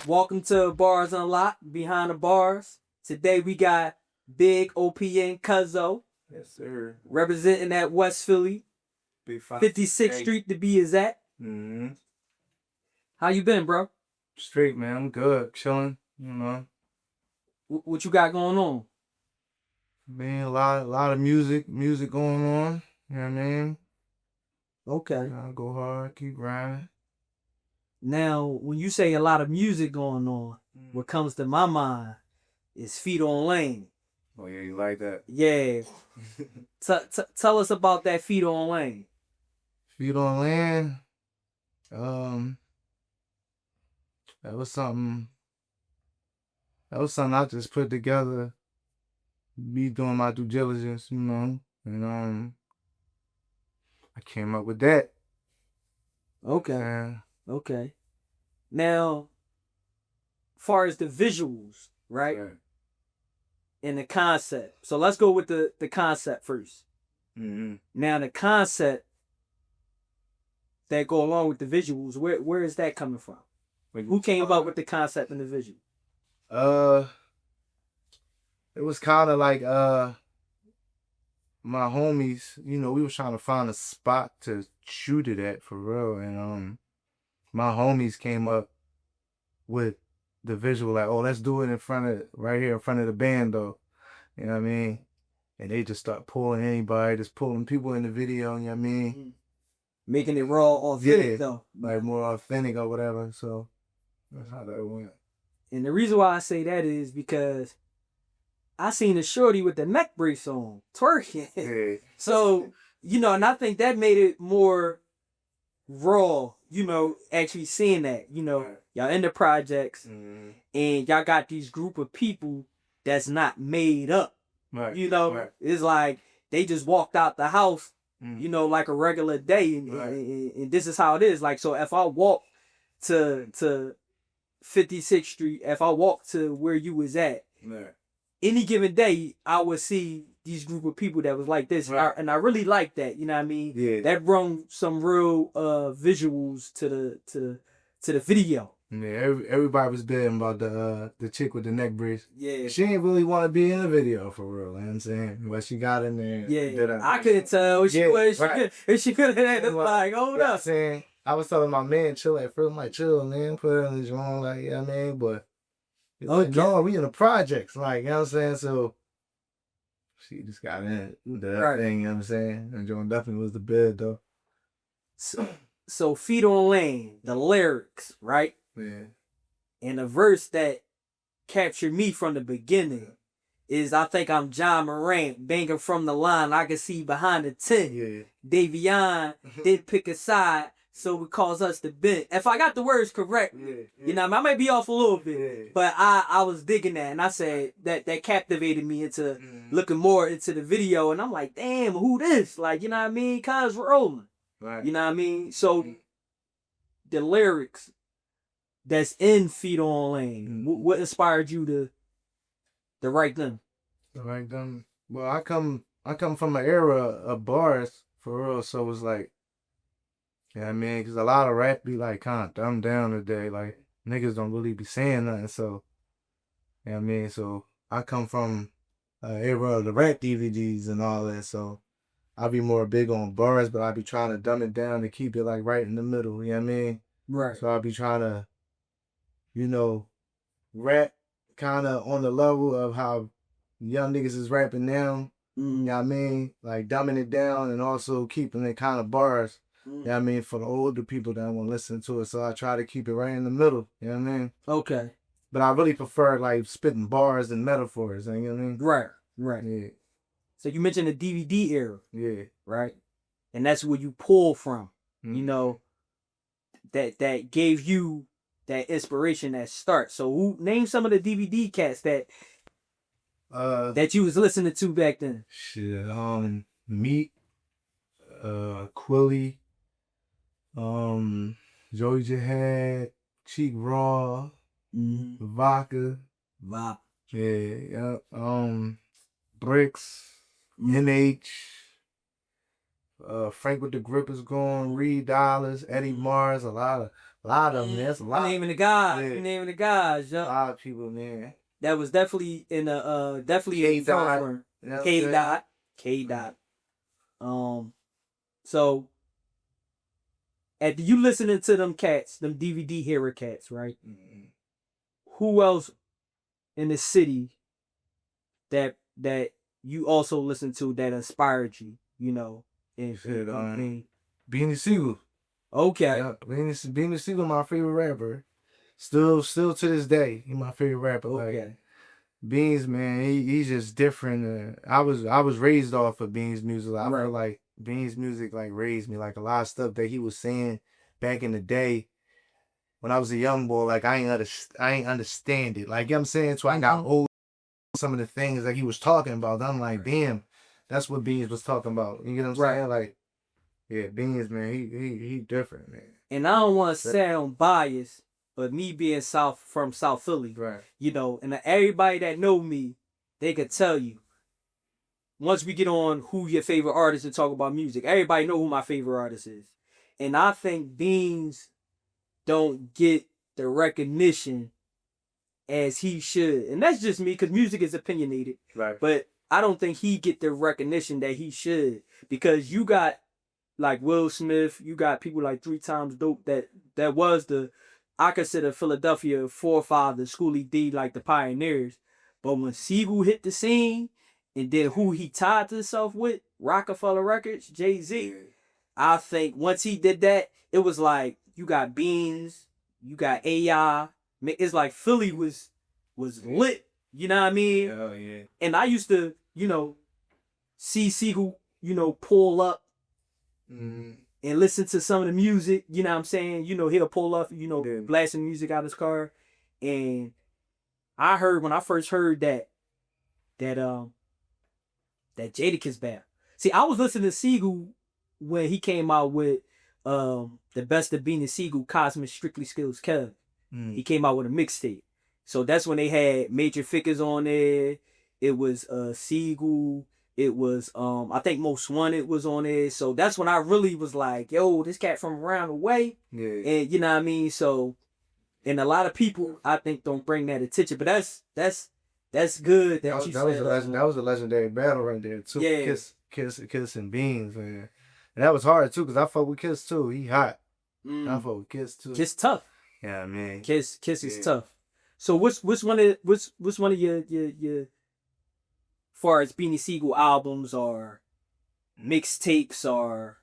Welcome to BARZ Unlocked, Behind the Bars. Today we got Big Opn Cuzzo. Yes, sir. Representing that West Philly. 56th Street to be exact. Mm-hmm. How you been, bro? Straight, man. I'm good. Chilling, What you got going on? Man, a lot of music going on. You know what I mean? Okay. Go hard, keep grinding. Now, when you say a lot of music going on, what comes to my mind is Feet on Lane. Oh, yeah, you like that? Yeah. Tell us about that Feet on Lane. Feet on Land. That was something I just put together, me doing my due diligence, and I came up with that. Okay. Okay. Now, far as the visuals, right? And the concept. So let's go with the concept first. Mm-hmm. Now, the concept that go along with the visuals, where is that coming from? Who came up with the concept and the visual? It was kind of like my homies, we was trying to find a spot to shoot it at for real, and my homies came up with the visual like, oh, let's do it right here in front of the band though, you know what I mean? And they just start pulling people in the video, you know what I mean? Making it raw, authentic though. Like more authentic or whatever, so that's how that went. And the reason why I say that is because I seen a shorty with the neck brace on, twerking. Yeah. So, and I think that made it more raw, actually seeing that, y'all in the projects, and y'all got these group of people that's not made up. Right. It's like they just walked out the house, like a regular day, and this is how it is. Like, so if I walk to 56th Street, if I walk to where you was at, any given day, I would see these group of people that was like this, and I really like that. You know what I mean? Yeah. That brought some real visuals to the video. Yeah, everybody was bidding about the chick with the neck brace. Yeah. She ain't really want to be in the video for real, you know what I'm saying? But she got in there. Yeah. I couldn't tell if she could have like, hold up. Saying, I was telling my man, chill at first. I'm like, chill, man. Put her in the joint, like, you know what I mean? But, no, we in the projects, like, you know what I'm saying? So, she just got in that thing, you know what I'm saying? And Joan definitely was the bid, though. So Feet on Lane, the lyrics, right? Yeah. And the verse that captured me from the beginning is, I think I'm John Morant, banging from the line, I can see behind the tent. Yeah. Davion didn't pick a side, so it calls us the bent. If I got the words correct, I might be off a little bit, but I was digging that, and I said that captivated me into looking more into the video, and I'm like, damn, who this? Like, you know what I mean? Cuz rolling. Right. You know what I mean? So the lyrics that's in Feet on Lane, what inspired you to write them? To write them? Well, I come from an era of bars for real, so it was like, you know what I mean? Because a lot of rap be like kind of dumbed down today. Like, niggas don't really be saying nothing. So, you know what I mean? So, I come from an era of the rap DVDs and all that. So, I be more big on bars, but I be trying to dumb it down to keep it like right in the middle. You know what I mean? Right. So, I be trying to, rap kind of on the level of how young niggas is rapping now. You know what I mean? Like, dumbing it down and also keeping it kind of bars. You know what I mean? For the older people that want to listen to it. So I try to keep it right in the middle. You know what I mean? Okay. But I really prefer like spitting bars and metaphors. You know what I mean? Right. Yeah. So you mentioned the DVD era. Yeah. Right? And that's where you pull from. That gave you that inspiration, that start. So name some of the DVD cats that you was listening to back then. Shit, Meat, Quilly, Joey Jihad, Cheek Raw, Vodka, Wow. yeah, Bricks, NH, Frank with the Grip is gone, Reed Dollars, Eddie Mars, a lot of them. That's a lot. Naming the guys, Yeah. naming the guys. A Yeah. lot of people, man. That was definitely in a definitely K Dot. K Dot. K Dot. So you listening to them cats, them DVD hero cats, right? Mm-hmm. Who else in the city that you also listen to that inspired you? You know, and Shit, Beanie Siegel. Okay. Yeah, Beanie Siegel, my favorite rapper. Still to this day, he my favorite rapper. Okay. Like, Beans, man, he's just different. I was raised off of Beans music. I feel like Beans music like raised me. Like a lot of stuff that he was saying back in the day when I was a young boy, like I ain't understand it. Like, you know what I'm saying? So I got old some of the things that he was talking about. I'm like, damn, that's what Beans was talking about. You get what I'm saying? Like, yeah, Beans, man, he different, man. And I don't want to sound biased, but me being from South Philly, right? You know, and everybody that know me, they could tell you. Once we get on who your favorite artist and talk about music, everybody know who my favorite artist is, and I think Beans don't get the recognition as he should, and that's just me because music is opinionated, right? But I don't think he get the recognition that he should, because you got like Will Smith, you got people like 3 Times Dope that was I consider Philadelphia forefathers, Schoolie D, like the pioneers. But when Siegel hit the scene, and then who he tied to himself with, Rockefeller Records, Jay-Z, I think once he did that, it was like you got Beans, you got AI. It's like Philly was lit. You know what I mean? Oh yeah. And I used to, see Siegel, pull up. And listen to some of the music, you know what I'm saying? He'll pull up, blasting music out of his car. And I heard, when I first heard that Jadakiss bad. See, I was listening to Siegel when he came out with the Best of Beanie Siegel, Cosmic Strictly Skills Kev. He came out with a mixtape. So that's when they had Major Figures on there. It was Siegel. It was I think Most Wanted was on there. So that's when I really was like, yo, this cat from around the way. Yeah. And you know what I mean? So, and a lot of people I think don't bring that attention. But that's good. That was a legendary battle right there too. Yeah. Kiss and Beans, man. And that was hard too, because I fuck with Kiss too. He hot. I fuck with Kiss too. Kiss tough. Yeah, man. Kiss is tough. So what's one of your far as Beanie Siegel albums or mixtapes or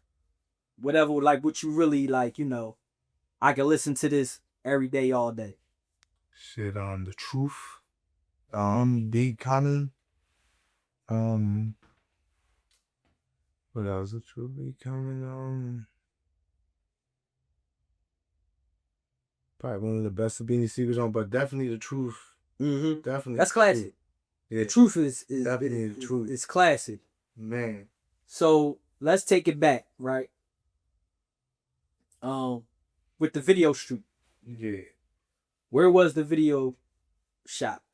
whatever, like what you really like, I can listen to this every day, all day. Shit, The Truth, Big Common, what else? The Truth, Big Common, probably one of the best of Beanie Siegel on, but definitely The Truth. Definitely. That's classic. Yeah. The Truth is definitely the truth. It's classic. Man. So let's take it back, right? With the video shoot. Yeah. Where was the video shot?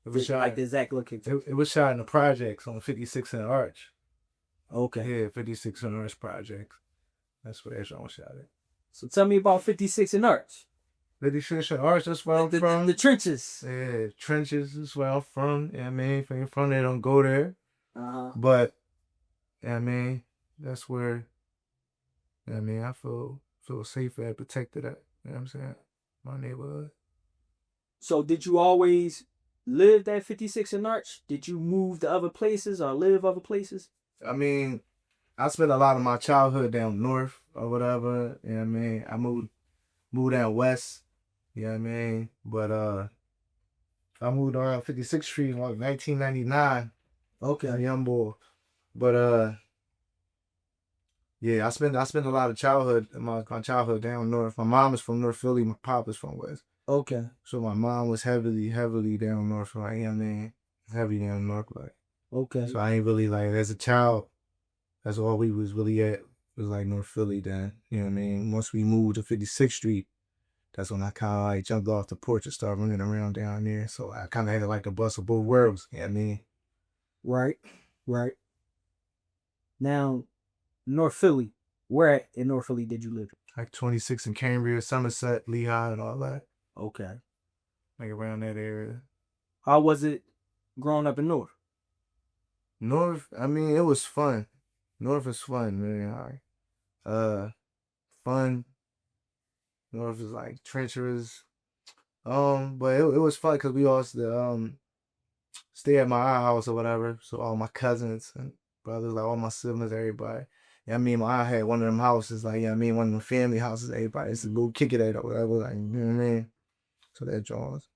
It was shot like the exact location. It was shot in the projects on 56 and Arch. Okay. Yeah, 56 and Arch projects. That's where that was shot at. So tell me about 56 and Arch. 56 and Arch, that's where I'm from. The trenches. Yeah, trenches is where I'm from. Yeah, I mean, if you're from there, don't go there. But, yeah, I mean, that's where, I mean, I feel safe and protected at. You know what I'm saying? My neighborhood. So did you always live at 56 and Arch? Did you move to other places or live other places? I mean, I spent a lot of my childhood down north or whatever. You know what I mean? I moved down west. You know what I mean? But I moved around 56th Street in like 1999. Okay. A young boy. But yeah, I spent a lot of my childhood down north. My mom is from North Philly, my pop is from West. Okay. So my mom was heavily down north, like, you know what I mean? Heavy down north, like. Okay. So I ain't really, like, as a child, that's all we was really at, was like North Philly then. You know what I mean? Once we moved to 56th Street, that's when I kind of like jumped off the porch and started running around down there. So I kind of had like the bust of both worlds. You know what I mean? Right. Right. Now, North Philly. Where in North Philly did you live? Like 26 in Cambria, Somerset, Lehigh, and all that. Okay. Like around that area. How was it growing up in North? North, I mean, it was fun. North is fun, man. Fun. North is like treacherous. But it was fun because we also stay at my house or whatever. So all my cousins and brothers, like all my siblings, everybody. Yeah, I mean, I had one of them houses, like, yeah, I mean, one of them family houses, everybody used to go kick it at or whatever, like, you know what I mean? So that joint was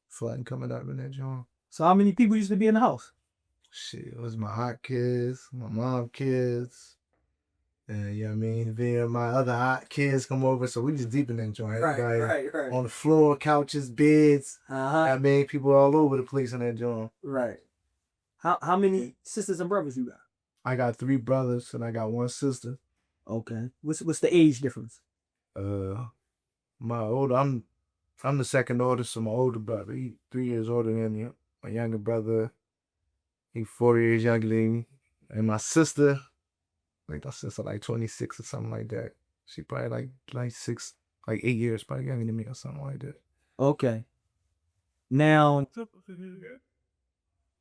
fun coming up in that joint. So how many people used to be in the house? Shit, it was my hot kids, my mom kids, and you know what I mean? Then my other hot kids come over, so we just deep in that joint. Right. On the floor, couches, beds. Uh-huh. I mean, people all over the place in that joint. Right. How many sisters and brothers you got? I got 3 brothers and I got 1 sister. Okay. What's the age difference? My older, I'm the second oldest, so my older brother, he 3 years older than me. My younger brother, he 4 years younger than me. And my sister, like my sister like 26 or something like that. She probably like 8 years probably younger than me or something like that. Okay. Now,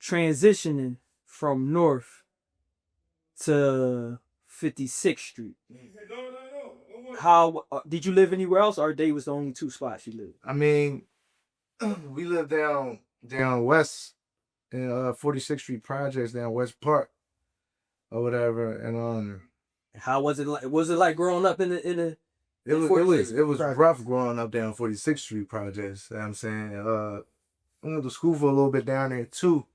transitioning from North to 56th Street. How did you live anywhere else, or they was the only 2 spots you lived? I mean, we lived down west in 46th Street projects down West Park or whatever, and How was it like? Was it like growing up in the? It was rough growing up down 46th Street projects. You know what I'm saying? I went to school for a little bit down there too.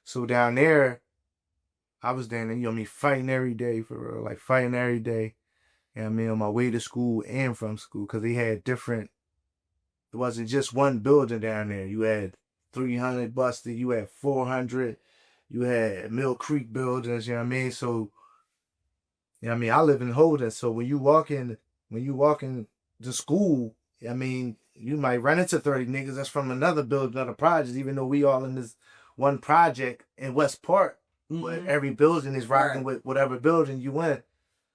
So down there, I was down there, you know what I mean, fighting every day for real, like fighting every day. You know what I mean, on my way to school and from school, because they had different, it wasn't just one building down there. You had 300 busted, you had 400, you had Mill Creek buildings, you know what I mean? So, you know what I mean, I live in Holden, so when you walk in to school, I mean, you might run into 30 niggas that's from another building, other projects, even though we all in this one project in West Park. Mm-hmm. But every building is rocking with whatever building you in.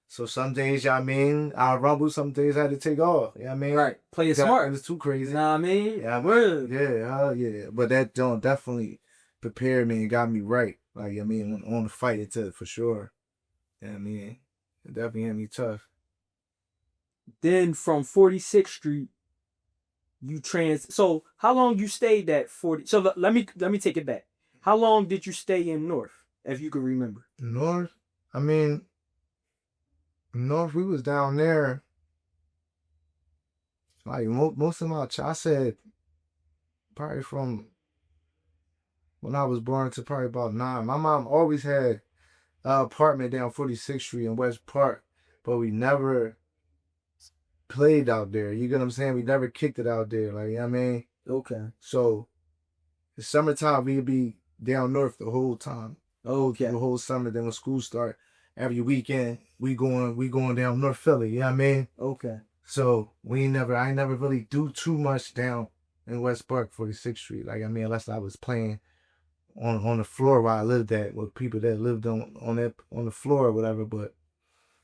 So some days, you know what I mean, I'll rumble, some days I had to take off. You know what I mean? Right. Play it smart. It was too crazy. You know what I mean? Yeah, yeah. But that don't definitely prepared me and got me right. Like, I mean, on the fight it for sure. You know what I mean? It definitely had me tough. Then from 46th Street, so how long you stayed at 40? So let me take it back. How long did you stay in North, if you can remember? North? I mean, North, we was down there. Like most of my I said probably from when I was born to probably about 9. My mom always had an apartment down 46th Street in West Park, but we never played out there. You get what I'm saying? We never kicked it out there. Like, you know what I mean? Okay. So the summertime we'd be down north the whole time. Okay. The whole summer. Then when school start, every weekend we going down North Philly. You know what I mean? Okay. So I never really do too much down in West Park 46th Street. Like, I mean, unless I was playing on the floor where I lived at with people that lived on the floor or whatever, but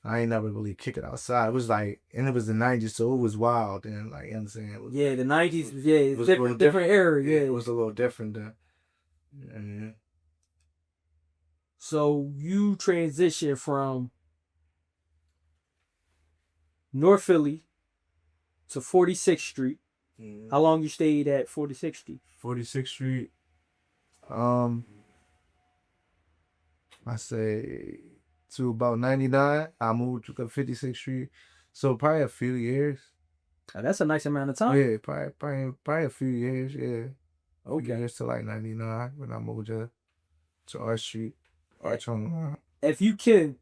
I ain't never really kick it outside. It was like, and it was the 90s, so it was wild. And like, you know what I'm saying? It was, yeah, the 90s, it was different era. Yeah, it was a little different then. Yeah. So you transition from North Philly to 46th Street. Mm-hmm. How long you stayed at 46th Street? 46th Street. I say to about 99. I moved to 56th Street. So probably a few years. Oh, that's a nice amount of time. Yeah, probably a few years, yeah. Okay. Few years to like 99 when I moved to Arch Street. Arch on the line. If you can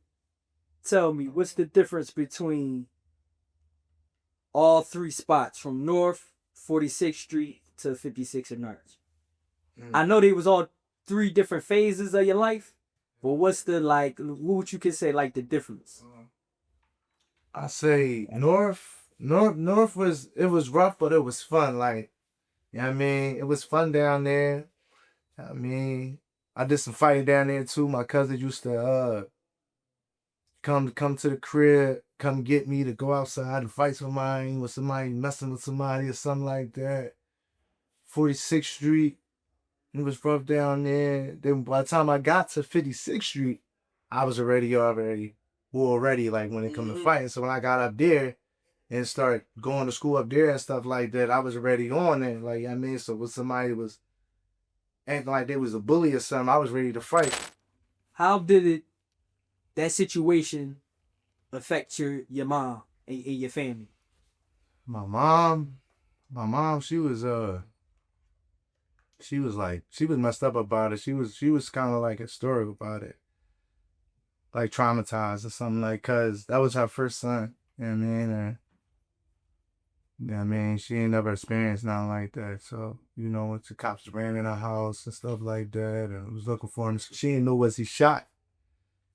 tell me what's the difference between all 3 spots from North, 46th Street to 56 and Arch. I know they was all 3 different phases of your life, but what's the like? What would you could say like the difference? I say North was, it was rough, but it was fun. Like, you know what I mean? It was fun down there. I mean, I did some fighting down there too. My cousin used to come to the crib, come get me to go outside and fight somebody with somebody messing with somebody or something like that. 46th Street, it was rough down there. Then by the time I got to 56th Street, I was already like when it come to fighting. So when I got up there and started going to school up there and stuff like that, I was already on it. Like, I mean, so when somebody was acting like they was a bully or something, I was ready to fight. How did that situation affect your mom and your family? My mom, she was messed up about it. She was kind of like historic about it, like traumatized or something, like, cause that was her first son. You know what I mean? And, you know what I mean, she ain't never experienced nothing like that. So, you know, once the cops ran in her house and stuff like that, and was looking for him, she didn't know was he shot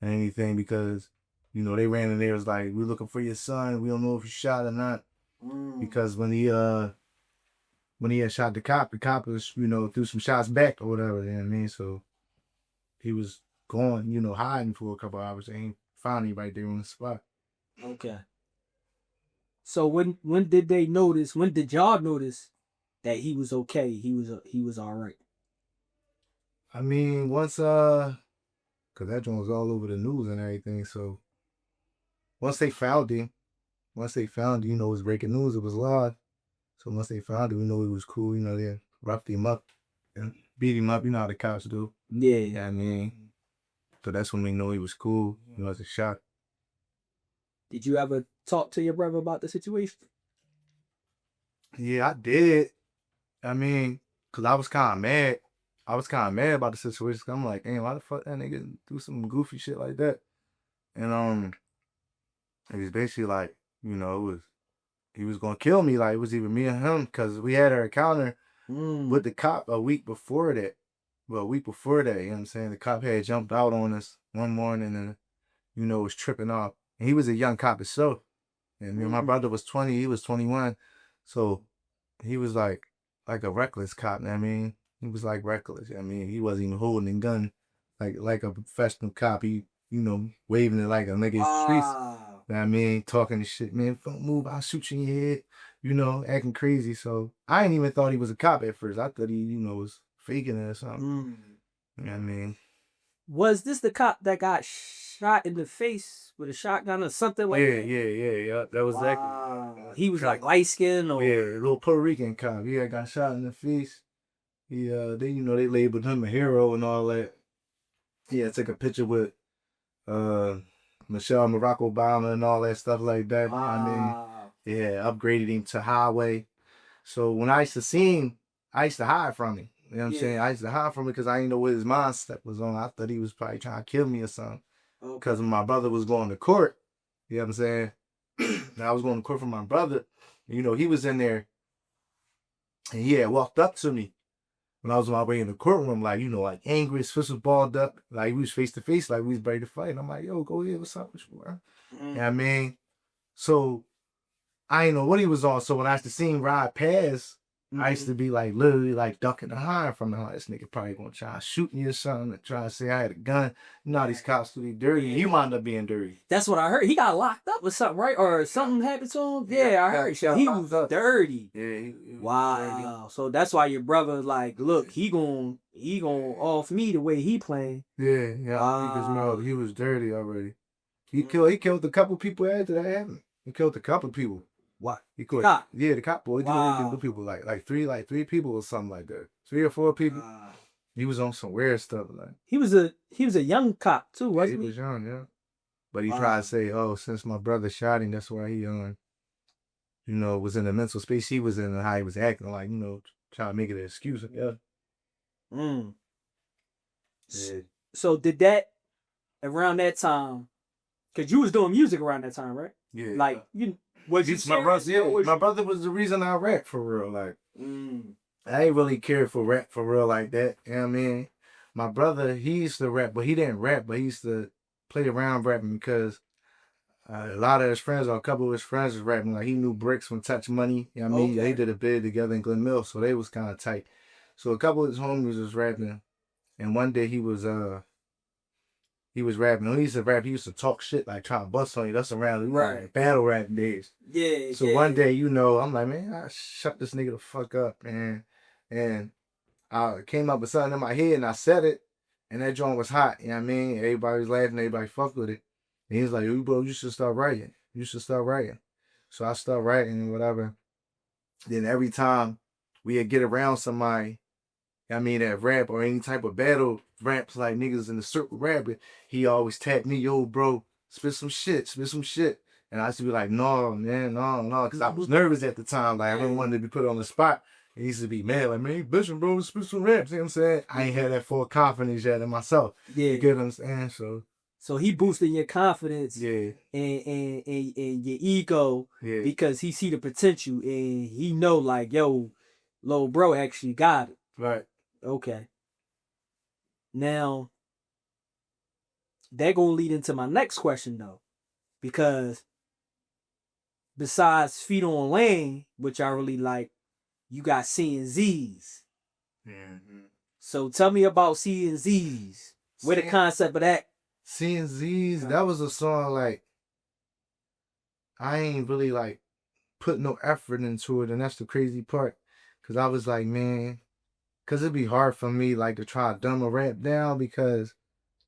or anything, because, you know, they ran in there, was like, we're looking for your son. We don't know if he shot or not. Because when he had shot the cop was, you know, threw some shots back or whatever, you know what I mean? So he was going, you know, hiding for a couple hours and ain't found anybody there on the spot. Okay. So when did they notice? When did y'all notice that he was okay? He was all right. I mean, once cause that joint was all over the news and everything. So once they found him, you know, it was breaking news. It was live. So once they found him, we know he was cool. You know, they roughed him up and beat him up. You know how the cops do. Yeah. Yeah, I mean, so that's when we know he was cool. You know, it's a shock. Did you ever talk to your brother about the situation? Yeah, I did. I mean, cause I was kind of mad. About the situation. I'm like, damn, why the fuck that nigga do some goofy shit like that? And it was basically like, you know, he was gonna kill me. Like, it was either me or him, cause we had our encounter with the cop a week before that. Well, a week before that, you know what I'm saying? The cop had jumped out on us one morning and, you know, was tripping off. And he was a young cop himself. And me and my brother was 20, he was 21. So he was like a reckless cop, you know what I mean? He was like reckless. I mean, he wasn't even holding a gun like a professional cop. He, you know, waving it like a nigga in the streets. You know what I mean? Talking this shit, man, don't move, I'll shoot you in your head. You know, acting crazy. So I ain't even thought he was a cop at first. I thought he, you know, was faking it or something. You know what I mean? Was this the cop that got shot in the face with a shotgun or something like that? Yeah. That was Wow. He was like light skinned or yeah, a little Puerto Rican cop. He had got shot in the face. He they, you know, they labeled him a hero and all that. Yeah, took a picture with Michelle Barack Obama and all that stuff like that. Wow. I mean, yeah, upgraded him to highway. So when I used to see him, I used to hide from him. You know what I'm saying? I used to hide from him because I didn't know what his mindset was on. I thought he was probably trying to kill me or something. Because when my brother was going to court, you know what I'm saying? And I was going to court for my brother. You know, he was in there and he had walked up to me when I was on my way in the courtroom, like, you know, like angry, his fist was balled up, like we was face to face, like we was ready to fight. And I'm like, yo, go ahead, what's up with you, bro? You know what I mean? So I didn't know what he was on. So when I used to see him ride past, I used to be like literally like ducking and hiding from him. Like, this nigga probably gonna try to shoot me or something, and try to say I had a gun. You know how these cops do, they dirty. He wound up being dirty. That's what I heard. He got locked up or something, right? Or something happened to him? Yeah, I heard. He was dirty. Yeah, he was wow. dirty. So that's why your brother like, look, he gon' off me the way he playing. Yeah. Wow. He was dirty already. He killed a couple people after that happened. He killed a couple people. What? He killed, cop? Yeah, the cop boy. He killed people like three people or something like that. 3 or 4 people. He was on some weird stuff like. He was a young cop too, wasn't he? He was young, yeah. But he tried to say, oh, since my brother shot him, that's why he you know, was in the mental space he was in and how he was acting, like, you know, trying to make it an excuse. Yeah. So did that around that time, Cause you was doing music around that time, right? Yeah. Like you was you my brother, serious? my brother was the reason I rap for real. Like I ain't really cared for rap for real like that. You know what I mean? My brother, he used to rap, but he didn't rap, but he used to play around rapping because a lot of his friends, or a couple of his friends was rapping. Like he knew Bricks from Touch Money. You know what I mean? Okay. They did a bid together in Glen Mills, so they was kind of tight. So a couple of his homies was rapping, and one day he was rapping. When he used to rap, he used to talk shit, like trying to bust on you. That's around like, battle rap days. Yeah. So one day, you know, I'm like, man, I shut this nigga the fuck up, man. And I came up with something in my head and I said it, and that joint was hot. You know what I mean? Everybody was laughing, everybody fucked with it. And he was like, yo, bro, you should start writing. You should start writing. So I start writing and whatever. Then every time we'd get around somebody, I mean, that rap or any type of battle raps, like niggas in the circle rapping, he always tapped me, yo, bro, spit some shit. And I used to be like, no, man, no, because I was nervous at the time. Like, I didn't want to be put on the spot. He used to be mad, like, man, you bitching, bro, spit some raps. You know what I'm saying? I ain't had that full confidence yet in myself. Yeah. You get what I'm saying? So he boosted your confidence, yeah, and your ego, yeah, because he see the potential and he know like, yo, little bro actually got it. right. Okay. Now that gonna lead into my next question though, because besides Feet on Lane, which I really like, you got C and Z's. Mm-hmm. So tell me about C and Z's. Where the concept of that? C and Z's, that was a song like I ain't really like put no effort into it, and that's the crazy part. Cause I was like, man, cause it'd be hard for me like to try to dumb a rap down because,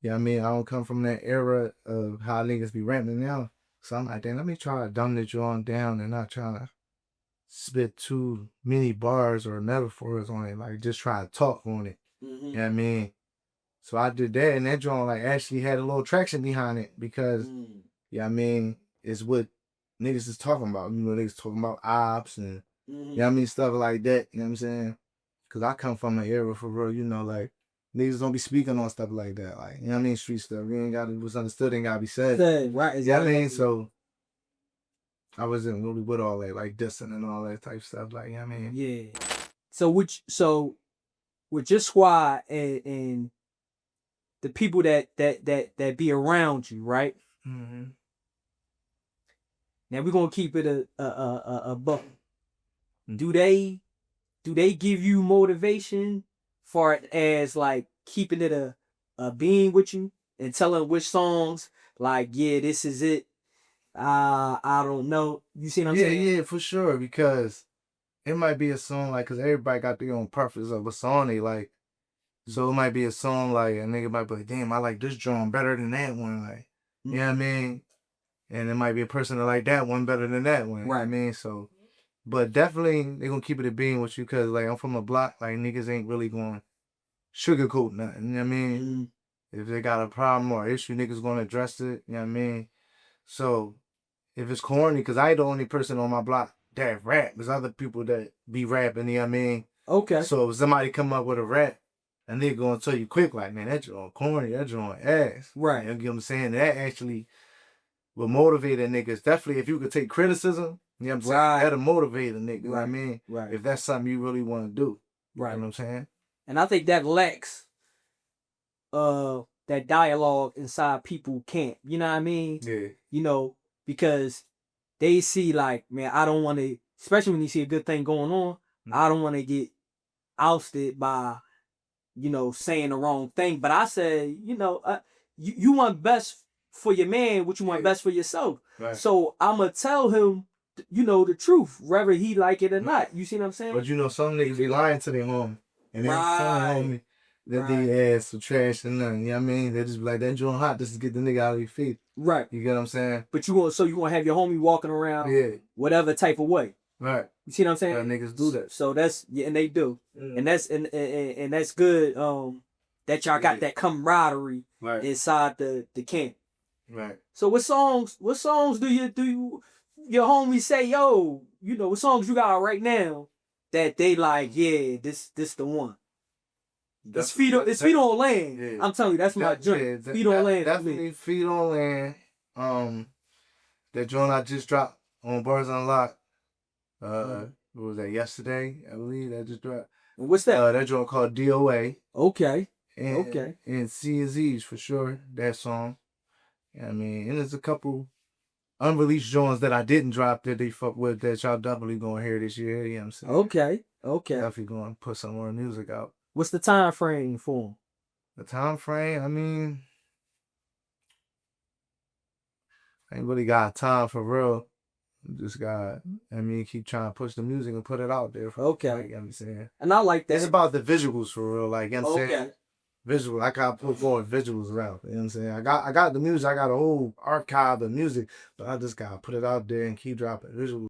yeah, I mean, I don't come from that era of how niggas be rapping now. So I'm like, damn, let me try to dumb the joint down and not try to spit too many bars or metaphors on it. Like just try to talk on it. Mm-hmm. You know what I mean? So I did that, and that joint like actually had a little traction behind it because, yeah, I mean, it's what niggas is talking about. You know, niggas talking about ops and, you know what I mean, stuff like that. You know what I'm saying? Because I come from an era for real, you know, like, niggas don't be speaking on stuff like that. Like, you know what I mean? Street stuff. You ain't got to, what's understood ain't got to be said. Right. Exactly. You know what I mean? So I wasn't really with all that, like, dissing and all that type stuff. Like, you know what I mean? Yeah. So with your squad and the people that be around you, right? Mm-hmm. Now we're gonna keep it a buck. Do they give you motivation for it as like keeping it a being with you and telling which songs like, yeah, this is it? I don't know. You see what I'm saying? Yeah, for sure. Because it might be a song like, because everybody got their own preference of a song they like. So it might be a song like a nigga might be like, damn, I like this drum better than that one. Like, you know what I mean? And it might be a person that like that one better than that one. Right. You know what I mean? So, but definitely they gonna keep it a being with you because like I'm from a block, like niggas ain't really going sugarcoat nothing. You know what I mean? If they got a problem or issue, niggas gonna address it. You know what I mean? So if it's corny, because I ain't the only person on my block that rap. There's other people that be rapping, you know what I mean? Okay. So if somebody come up with a rap, and they gonna tell you quick, like, man, that joint corny, that joint ass. Right. You know what I'm saying? That actually will motivate a nigga. Definitely if you could take criticism, you know what I'm saying? That'll motivate a nigga. You know what I mean? Right. If that's something you really want to do. Right. You know what I'm saying? And I think that lacks that dialogue inside people camp. You know what I mean? Yeah. You know, because they see like, man, I don't want to, especially when you see a good thing going on, I don't want to get ousted by, you know, saying the wrong thing. But I say, you know, you want best for your man, what you want best for yourself. Right. So I'm going to tell him, you know, the truth, whether he like it or not. You see what I'm saying? But you know, some niggas be lying to their homie. And then telling homie that they ass some trash and nothing. You know what I mean? They just be like, that joint hot just to get the nigga out of your feet. Right. You get what I'm saying? But you want to have your homie walking around whatever type of way. Right. You see what I'm saying? Yeah, niggas do that. So that's, and they do. And that's and that's good that y'all got that camaraderie inside the camp. Right. So what songs do you your homies say, yo, you know, what songs you got right now that they like, yeah, this the one. It's Feet on Land. Yeah. I'm telling you, that's my joint. Feet on Land. Definitely Feet on Land. That joint I just dropped on BARZ UNLOCKed. What was that, yesterday? I believe that just dropped. What's that? That joint called DOA. Okay. And, and C and Z's for sure, that song. I mean, and there's a couple unreleased joints that I didn't drop that they fuck with that y'all definitely gonna hear this year. You know what I'm saying? Okay. Definitely gonna put some more music out. What's the time frame for 'em? The time frame, I mean, I ain't really got time for real. Just got, keep trying to push the music and put it out there. Okay. Like, you know what I'm saying? And I like that. It's about the visuals for real. Like, you know what I'm saying? Okay. Visual. I gotta put more visuals around. You know what I'm saying? I got the music. I got a whole archive of music, but I just gotta put it out there and keep dropping visuals.